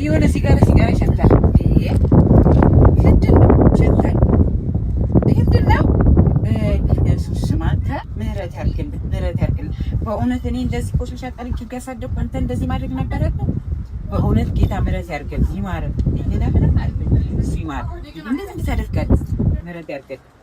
የሆነ ሲጋራ ይሸታል። ምህረት ያድርግልህ። በእውነት እኔ እንደዚህ ቆሻሻ ጠርቼ ያሳደግኩ አንተ እንደዚህ ማድረግ ነበረብህ። በእውነት ጌታ ምህረት ያድርግልህ፣ ይማርህ። ሌላ ምንም አልልም። እሱ ይማርህ። እንደዚህ ታደርጋለህ። ምህረት ያድርግልህ።